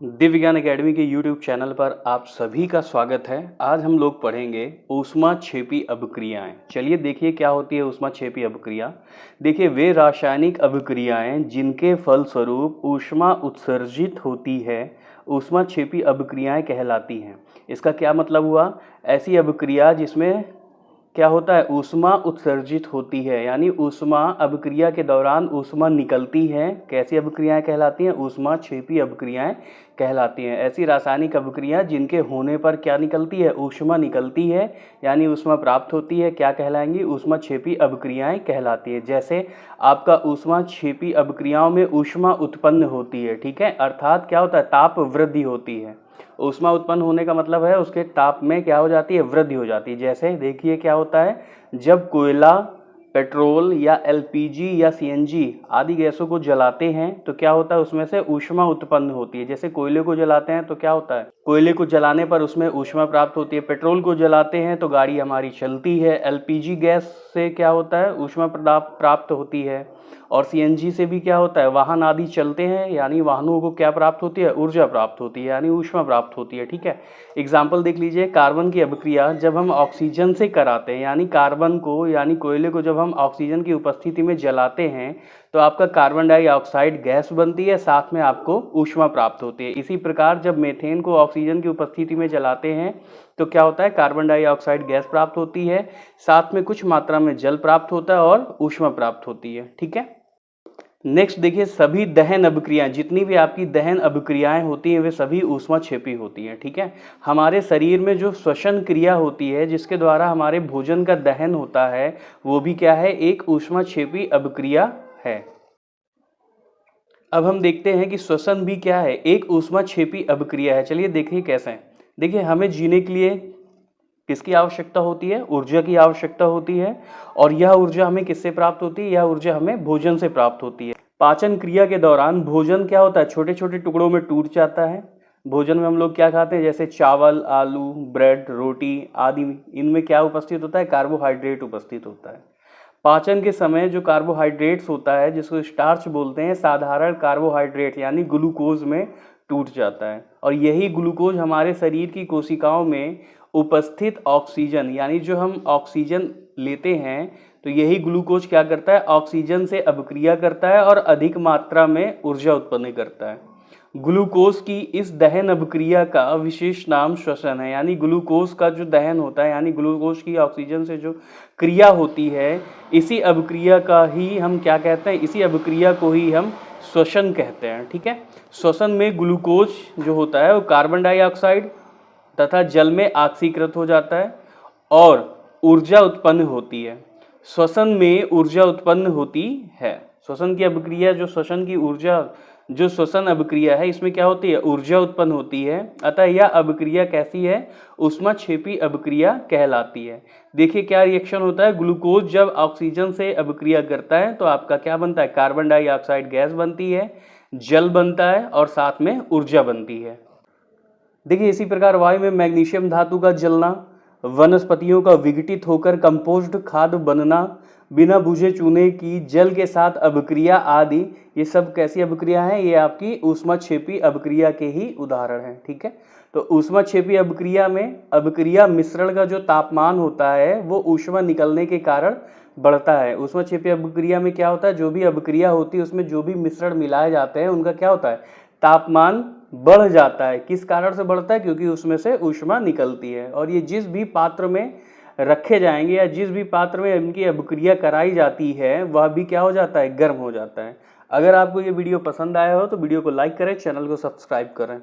दिव्य विज्ञान एकेडमी के YouTube channel पर आप सभी का स्वागत है। आज हम लोग पढ़ेंगे ऊष्माक्षेपी अभिक्रियाएं। चलिए देखिए क्या होती है ऊष्माक्षेपी अभिक्रिया। देखिए वे रासायनिक अभिक्रियाएं जिनके फलस्वरूप ऊष्मा उत्सर्जित होती है ऊष्माक्षेपी अभिक्रियाएं कहलाती हैं। इसका क्या मतलब हुआ? ऐसी अभिक्रिया जिसमें क्या होता है, ऊष्मा उत्सर्जित होती है, यानी ऊष्मा अभिक्रिया के दौरान ऊष्मा निकलती है। कैसी अभिक्रियाएं कहलाती हैं? ऊष्माक्षेपी अभिक्रियाएं कहलाती हैं। ऐसी रासायनिक अभिक्रियाएं जिनके होने पर क्या निकलती है? ऊष्मा निकलती है, यानी ऊष्मा प्राप्त होती है। क्या कहलाएंगी? ऊष्माक्षेपी अभिक्रियाएं कहलाती है। जैसे आपका ऊष्माक्षेपी अभिक्रियाओं में ऊष्मा उत्पन्न होती है, ठीक है, अर्थात क्या होता है, ताप वृद्धि होती है। ऊष्मा उत्पन्न होने का मतलब है उसके ताप में क्या हो जाती है? वृद्धि हो जाती है। जैसे देखिए क्या होता है, जब कोयला, पेट्रोल या एलपीजी या सीएनजी आदि गैसों को जलाते हैं तो क्या होता है, उसमें से ऊष्मा उत्पन्न होती है। जैसे कोयले को जलाते हैं तो क्या होता है, कोयले को जलाने पर उसमें ऊष्मा प्राप्त होती है। पेट्रोल को जलाते हैं तो गाड़ी हमारी चलती है। एलपीजी गैस से क्या होता है, ऊष्मा प्राप्त होती है। और सीएनजी से भी क्या होता है, वाहन आदि चलते हैं, यानी वाहनों को क्या प्राप्त होती है? ऊर्जा प्राप्त होती है, यानी ऊष्मा प्राप्त होती है। ठीक है, एग्जाम्पल देख लीजिए। कार्बन की अभिक्रिया जब हम ऑक्सीजन से कराते हैं, यानी कार्बन को यानी कोयले को जब हम ऑक्सीजन की उपस्थिति में जलाते हैं तो आपका कार्बन डाइऑक्साइड गैस बनती है, साथ में आपको ऊष्मा प्राप्त होती है। इसी प्रकार जब मीथेन को ऑक्सीजन की उपस्थिति में जलाते हैं तो क्या होता है, कार्बन डाइऑक्साइड गैस प्राप्त होती है, साथ में कुछ मात्रा में जल प्राप्त होता है और ऊष्मा प्राप्त होती है। ठीक है, नेक्स्ट देखिए, सभी दहन अभिक्रियाएं, जितनी भी आपकी दहन अभिक्रियाएं होती हैं वे सभी ऊष्माक्षेपी होती हैं। ठीक है, हमारे शरीर में जो श्वसन क्रिया होती है जिसके द्वारा हमारे भोजन का दहन होता है वो भी क्या है, एक ऊष्माक्षेपी अभिक्रिया है। अब हम देखते हैं कि श्वसन भी क्या है, एक ऊष्माक्षेपी अभिक्रिया है। चलिए देखिए कैसे। देखिए हमें जीने के लिए किसकी आवश्यकता होती है? ऊर्जा की आवश्यकता होती है। और यह ऊर्जा हमें किससे प्राप्त होती है? यह ऊर्जा हमें भोजन से प्राप्त होती है। पाचन क्रिया के दौरान भोजन क्या होता है, छोटे छोटे टुकड़ों में टूट जाता है। भोजन में हम लोग क्या खाते हैं, जैसे चावल, आलू, ब्रेड, रोटी आदि, इनमें क्या उपस्थित होता है? कार्बोहाइड्रेट उपस्थित होता है। पाचन के समय जो कार्बोहाइड्रेट्स होता है जिसको स्टार्च बोलते हैं, साधारण कार्बोहाइड्रेट यानी ग्लूकोज में टूट जाता है। और यही ग्लूकोज हमारे शरीर की कोशिकाओं में उपस्थित ऑक्सीजन, यानी जो हम ऑक्सीजन लेते हैं तो यही ग्लूकोज क्या करता है, ऑक्सीजन से अभिक्रिया करता है और अधिक मात्रा में ऊर्जा उत्पन्न करता है। ग्लूकोज की इस दहन अभिक्रिया का विशेष नाम श्वसन है। यानी ग्लूकोज का जो दहन होता है, यानी ग्लूकोज की ऑक्सीजन से जो क्रिया होती है, इसी अभिक्रिया का ही हम क्या कहते हैं, इसी अभिक्रिया को ही हम श्वसन कहते हैं। ठीक है, श्वसन में ग्लूकोज जो होता है वो कार्बन डाइऑक्साइड तथा जल में ऑक्सीकृत हो जाता है और ऊर्जा उत्पन्न होती है। श्वसन में ऊर्जा उत्पन्न होती है। श्वसन की अभिक्रिया, जो श्वसन की ऊर्जा, जो श्वसन अभिक्रिया है, इसमें क्या होती है, ऊर्जा उत्पन्न होती है। अतः यह अभिक्रिया कैसी है, ऊष्माक्षेपी अभिक्रिया कहलाती है। देखिए क्या रिएक्शन होता है, ग्लूकोज जब ऑक्सीजन से अभिक्रिया करता है तो आपका क्या बनता है, कार्बन डाइऑक्साइड गैस बनती है, जल बनता है और साथ में ऊर्जा बनती है। देखिए इसी प्रकार वायु में मैग्नीशियम धातु का जलना, वनस्पतियों का विघटित होकर कंपोस्ट खाद बनना, बिना बुझे चूने की जल के साथ अभिक्रिया आदि, ये सब कैसी अभिक्रिया है, ये आपकी ऊष्माक्षेपी अभिक्रिया के ही उदाहरण हैं। ठीक है, तो ऊष्माक्षेपी अभिक्रिया में अभिक्रिया मिश्रण का जो तापमान होता है वो ऊष्मा निकलने के कारण बढ़ता है। ऊष्माक्षेपी अभिक्रिया में क्या होता है, जो भी अभिक्रिया होती है उसमें जो भी मिश्रण मिलाए जाते हैं उनका क्या होता है, तापमान बढ़ जाता है। किस कारण से बढ़ता है, क्योंकि उसमें से ऊष्मा निकलती है। और ये जिस भी पात्र में रखे जाएंगे या जिस भी पात्र में इनकी अभिक्रिया कराई जाती है वह भी क्या हो जाता है, गर्म हो जाता है। अगर आपको ये वीडियो पसंद आया हो तो वीडियो को लाइक करें, चैनल को सब्सक्राइब करें।